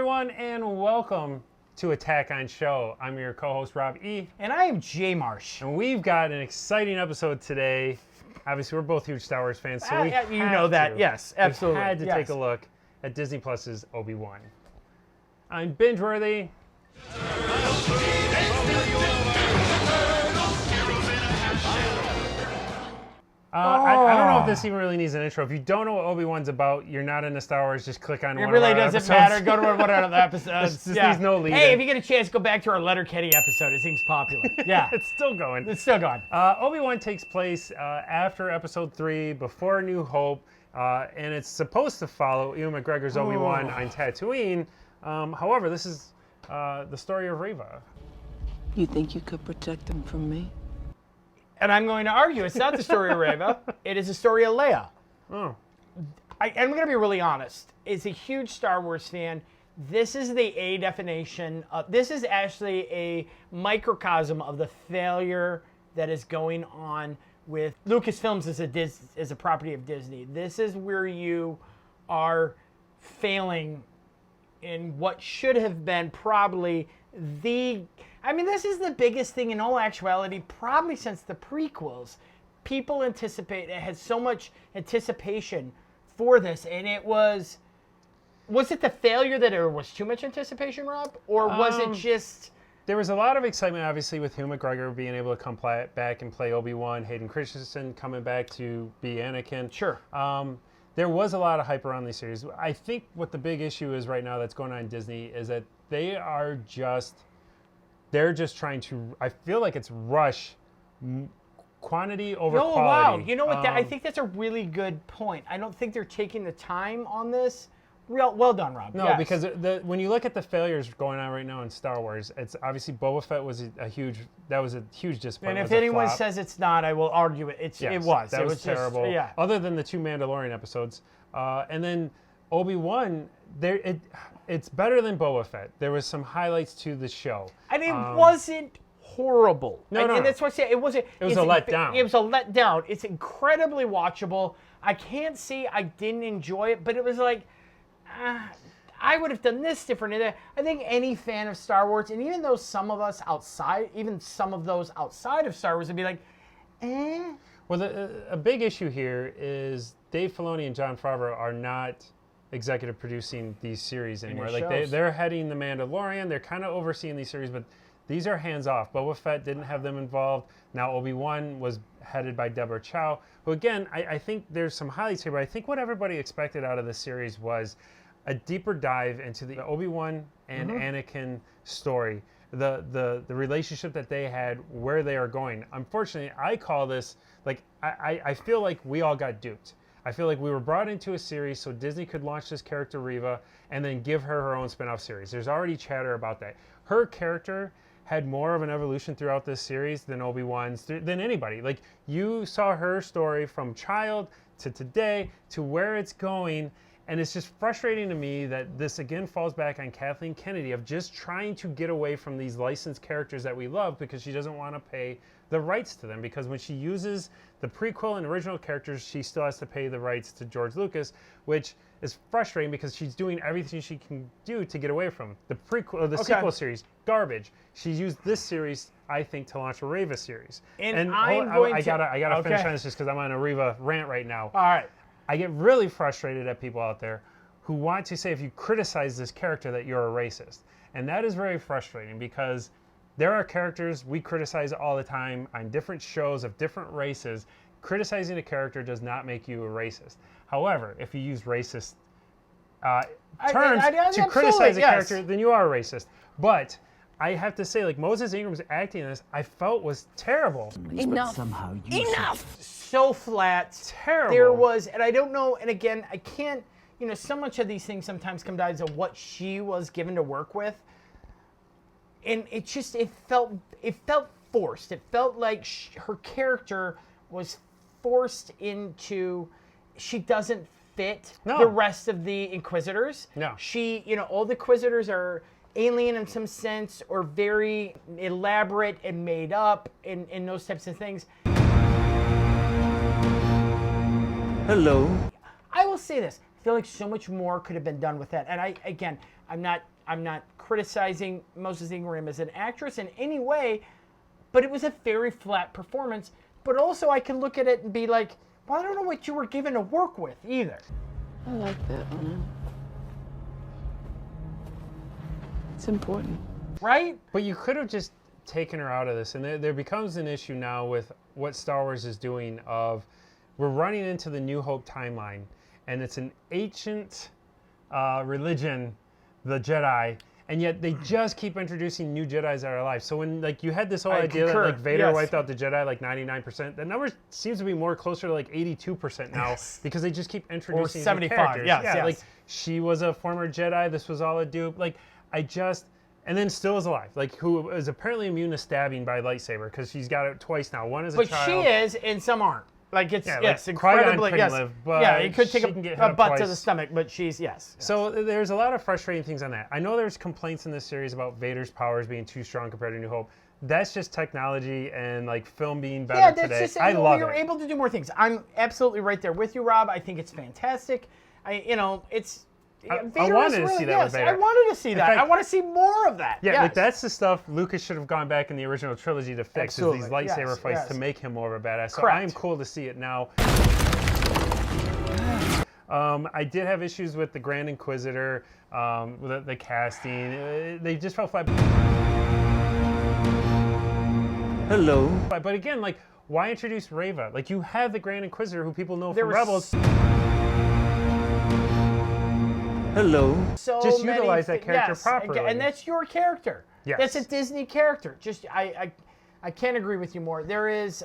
everyone, and welcome to Attack on Show. I'm your co-host, Rob E. And I am J Marsh. And we've got an exciting episode today. Obviously, we're both huge Star Wars fans, so we you know that. Yes, absolutely. We had to take a look at Disney Plus's Obi-Wan. I'm binge-worthy. I don't know if this even really needs an intro. If you don't know what Obi-Wan's about, you're not into Star Wars, just click on one of our It really episodes. doesn't matter. Go to one of the episodes. This needs no lead. Hey, if you get a chance, go back to our Letterkenny episode. It seems popular. Yeah. It's still going. It's still going. Obi-Wan takes place after Episode 3, before A New Hope, and it's supposed to follow Ewan McGregor's Obi-Wan on Tatooine. However, this is the story of Reva. You think you could protect them from me? And I'm going to argue it's not the story of Reva. It is the story of Leia. Oh. I'm going to be really honest. As a huge Star Wars fan, this is the A definition. This is actually a microcosm of the failure that is going on with Lucasfilms as a property of Disney. This is where you are failing in what should have been probably this is the biggest thing in all actuality, probably since the prequels. People anticipate, it had so much anticipation for this, and it was it the failure that there was too much anticipation, Rob? Or was it just... There was a lot of excitement, obviously, with Ewan McGregor being able to come back and play Obi-Wan, Hayden Christensen coming back to be Anakin. Sure. There was a lot of hype around these series. I think what the big issue is right now that's going on in Disney is that they're just trying to, I feel like it's rush quantity over quality. Wow. You know what? I think that's a really good point. I don't think they're taking the time on this. Well done, Rob. No, yes. because when you look at the failures going on right now in Star Wars, it's obviously Boba Fett was a huge disappointment. And if anyone says it's not, I will argue it. It was. That it was terrible. Just, yeah. Other than the 2 Mandalorian episodes, and then Obi-Wan, it's better than Boba Fett. There was some highlights to the show, and it wasn't horrible. No. And that's what I say. It wasn't. It was a letdown. It was a letdown. It's incredibly watchable. I can't say I didn't enjoy it, but it was like. I would have done this different. I think any fan of Star Wars, and even though some of those outside of Star Wars would be like, eh. Well, a big issue here is Dave Filoni and Jon Favreau are not executive producing these series anymore. Like they're heading The Mandalorian. They're kind of overseeing these series, but these are hands off. Boba Fett didn't have them involved. Now Obi-Wan was headed by Deborah Chow, who again, I think there's some highlights here, but I think what everybody expected out of this series was a deeper dive into the Obi-Wan and Anakin story, the relationship that they had, where they are going. Unfortunately, I call this, like, I feel like we all got duped. I feel like we were brought into a series so Disney could launch this character, Reva, and then give her own spin-off series. There's already chatter about that. Her character had more of an evolution throughout this series than Obi-Wan's, than anybody. Like, you saw her story from child to today to where it's going. And it's just frustrating to me that this again falls back on Kathleen Kennedy of just trying to get away from these licensed characters that we love because she doesn't want to pay the rights to them. Because when she uses the prequel and original characters, she still has to pay the rights to George Lucas, which is frustrating because she's doing everything she can do to get away from the prequel, the sequel series. Garbage. She's used this series, I think, to launch a Reva series. And I gotta finish on this just because I'm on a Reva rant right now. All right. I get really frustrated at people out there who want to say if you criticize this character that you're a racist. And that is very frustrating because there are characters we criticize all the time on different shows of different races. Criticizing a character does not make you a racist. However, if you use racist terms to criticize a character, then you are a racist. But I have to say, like, Moses Ingram's acting in this, I felt was terrible. Enough. Enough. So flat. Terrible. There was, and I don't know, and again, I can't, so much of these things sometimes come down to what she was given to work with. And it felt forced. It felt like her character was forced into, she doesn't fit the rest of the Inquisitors. No. She, all the Inquisitors are alien in some sense or very elaborate and made up and those types of things. Hello. I will say this. I feel like so much more could have been done with that. And I'm not criticizing Moses Ingram as an actress in any way, but it was a very flat performance. But also I can look at it and be like, well, I don't know what you were given to work with either. I like that one. It's important. Right? But you could have just taken her out of this, and there becomes an issue now with what Star Wars is doing of, we're running into the New Hope timeline, and it's an ancient religion, the Jedi, and yet they just keep introducing new Jedis that are alive. So when like you had this whole idea that like Vader wiped out the Jedi like 99%, the number seems to be more closer to like 82% now because they just keep introducing or 75. characters. Yes. Like she was a former Jedi. This was all a dupe. Like and then still is alive. Like who is apparently immune to stabbing by lightsaber because she's got it twice now. One as a child. But she is, and some aren't. Like it's like incredibly live, but it could take a butt to the stomach, but she's yes. So there's a lot of frustrating things on that. I know there's complaints in this series about Vader's powers being too strong compared to New Hope. That's just technology and like film being better today. Just I love you're able to do more things. I'm absolutely right there with you, Rob. I think it's fantastic. It's. I wanted to see that with Vader. I wanted to see that. Fact, I want to see more of that. Yeah, like that's the stuff Lucas should have gone back in the original trilogy to fix, is these lightsaber fights to make him more of a badass. So I'm cool to see it now. I did have issues with the Grand Inquisitor, with the casting. They just felt flat. Hello. But again, like, why introduce Reva? Like, you have the Grand Inquisitor, who people know from Rebels. Hello. Just utilize that character properly. And that's your character. Yes. That's a Disney character. Just I can't agree with you more. There is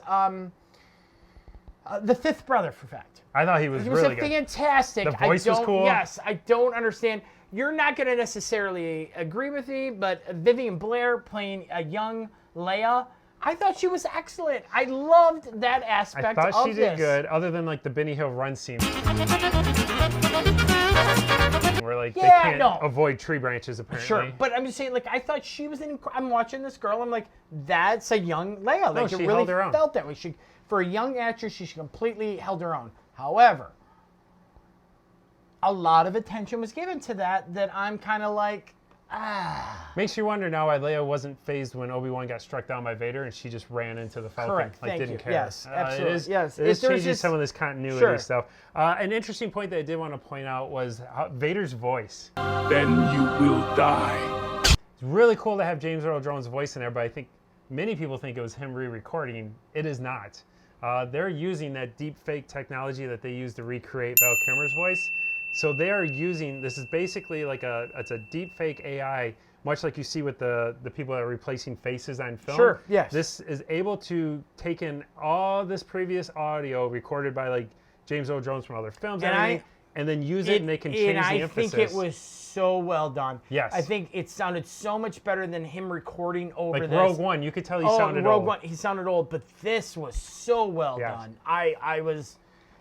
the fifth brother, for fact. I thought he was really good. He was fantastic. The voice was cool. Yes, I don't understand. You're not going to necessarily agree with me, but Vivian Blair playing a young Leia, I thought she was excellent. I loved that aspect of this. I thought she did good, other than like the Benny Hill run scene. Where like they can't avoid tree branches apparently. Sure, but I'm just saying, like I thought she was I'm watching this girl, I'm like, that's a young Leia. Like she it really held her own. felt that way. For a young actress, she completely held her own. However, a lot of attention was given to that I'm kind of like, Makes you wonder now why Leia wasn't phased when Obi-Wan got struck down by Vader and she just ran into the Falcon. Correct. Like, didn't care. Yes, absolutely. It is changing some of this continuity stuff. An interesting point that I did want to point out was Vader's voice. Then you will die. It's really cool to have James Earl Jones' voice in there, but I think many people think it was him re-recording. It is not. They're using that deep fake technology that they use to recreate Val Kilmer's voice. So they are using, this is basically like it's a deep fake AI, much like you see with the people that are replacing faces on film. Sure, yes. This is able to take in all this previous audio recorded by like James Earl Jones from other films and then use it and they can change the emphasis. I think it was so well done. Yes. I think it sounded so much better than him recording over this. Like Rogue One, you could tell he sounded old. Rogue One, he sounded old, but this was so well done. I was...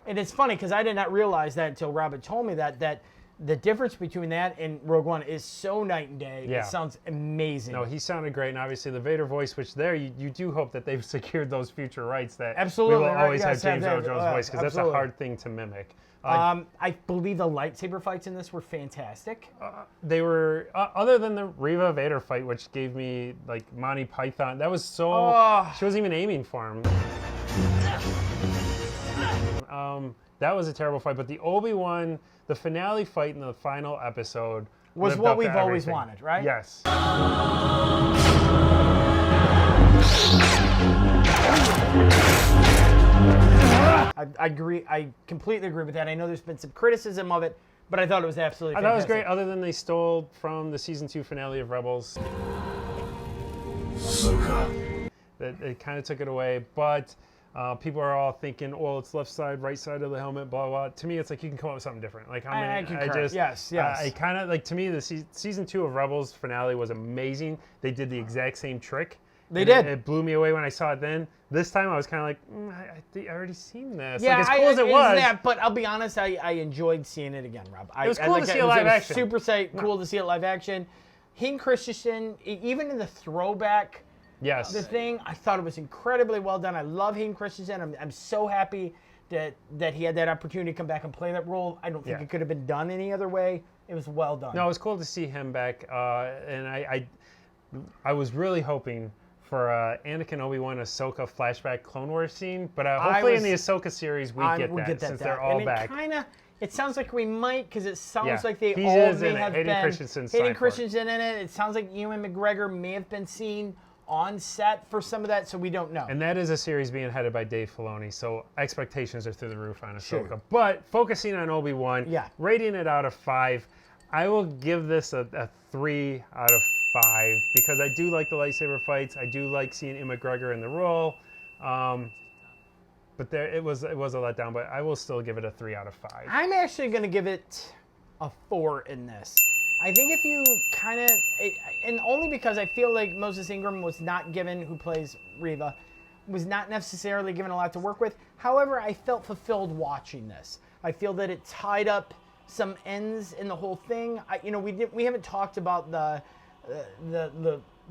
And it's funny because I did not realize that until Robert told me that the difference between that and Rogue One is so night and day. Yeah. It sounds amazing. No, he sounded great, and obviously the Vader voice, which there you do hope that they've secured those future rights that absolutely, we will always have yes, James Earl Jones' voice, because that's a hard thing to mimic. I believe the lightsaber fights in this were fantastic. They were, other than the Reva Vader fight, which gave me like Monty Python. That was so. She wasn't even aiming for him. That was a terrible fight, but the Obi-Wan, the finale fight in the final episode was what we've always wanted, right? Yes. I agree. I completely agree with that. I know there's been some criticism of it, but I thought it was absolutely fantastic. I thought it was great, other than they stole from the season 2 finale of Rebels. It kind of took it away, but people are all thinking, well, it's left side, right side of the helmet, blah, blah. To me, it's like you can come up with something different. Like I concur. Yes. I kind of, like, to me, the season 2 of Rebels finale was amazing. They did the exact same trick. They did. It blew me away when I saw it then. This time I was kind of like, I already seen this. Yeah, like, as cool as it was. That, but I'll be honest, I enjoyed seeing it again, Rob. It was cool to see it live action. Super cool to see it live action. Hayden Christensen, even in the throwback, yes, the thing, I thought it was incredibly well done. I love Hayden Christensen. I'm so happy that he had that opportunity to come back and play that role. I don't think it could have been done any other way. It was well done. No, it was cool to see him back, and I was really hoping for Anakin, Obi-Wan, Ahsoka flashback Clone Wars scene, but hopefully in the Ahsoka series we get that since they're all back. It sounds like we might, because it sounds like they he all is may in have Hayden been. Christensen's Hayden side for it. Christensen in it. It sounds like Ewan McGregor may have been seen on set for some of that, so we don't know. And that is a series being headed by Dave Filoni, so expectations are through the roof on Ahsoka. Sure. But focusing on Obi-Wan, rating it out of 5, I will give this a 3 out of 5 because I do like the lightsaber fights. I do like seeing Ewan McGregor in the role. But it was a letdown, but I will still give it a 3 out of 5. I'm actually going to give it a 4 in this. I think if you kind of, and only because I feel like Moses Ingram was not given, who plays Reva, was not necessarily given a lot to work with. However, I felt fulfilled watching this. I feel that it tied up some ends in the whole thing. We haven't talked about the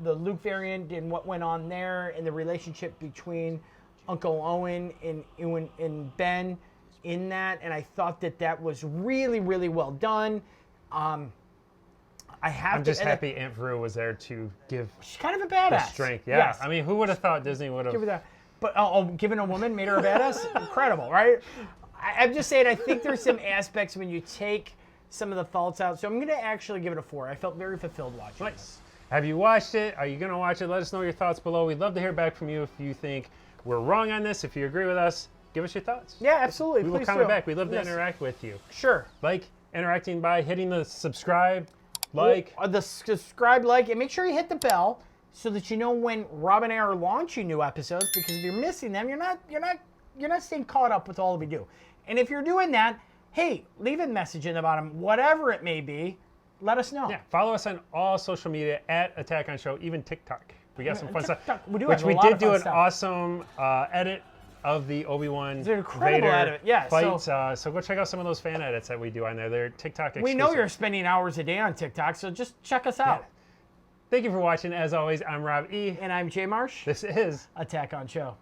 Luke variant and what went on there and the relationship between Uncle Owen and Ewan and Ben in that, and I thought that was really, really well done. I'm just happy Aunt Veru was there to give. She's kind of a badass. The strength, yeah. Yes. I mean, who would have thought Disney would have? Give her that. But giving a woman made her a badass. Incredible, right? I'm just saying. I think there's some aspects when you take some of the faults out. So I'm going to actually give it a 4. I felt very fulfilled watching this. Have you watched it? Are you going to watch it? Let us know your thoughts below. We'd love to hear back from you if you think we're wrong on this. If you agree with us, give us your thoughts. Yeah, absolutely. We will comment back. We'd love to interact with you. Sure. Interacting by hitting the subscribe. The subscribe, and make sure you hit the bell so that you know when Rob and I are launching new episodes. Because if you're missing them, you're not staying caught up with all we do. And if you're doing that, hey, leave a message in the bottom, whatever it may be. Let us know. Yeah, follow us on all social media at Attack on Show, even TikTok. We got some fun stuff. We did do an awesome edit of the Obi-Wan Vader fight. So go check out some of those fan edits that we do on there. They're TikTok exclusive. We know you're spending hours a day on TikTok, so just check us out. Yeah. Thank you for watching. As always, I'm Rob E. And I'm J Marsh. This is Attack on Show.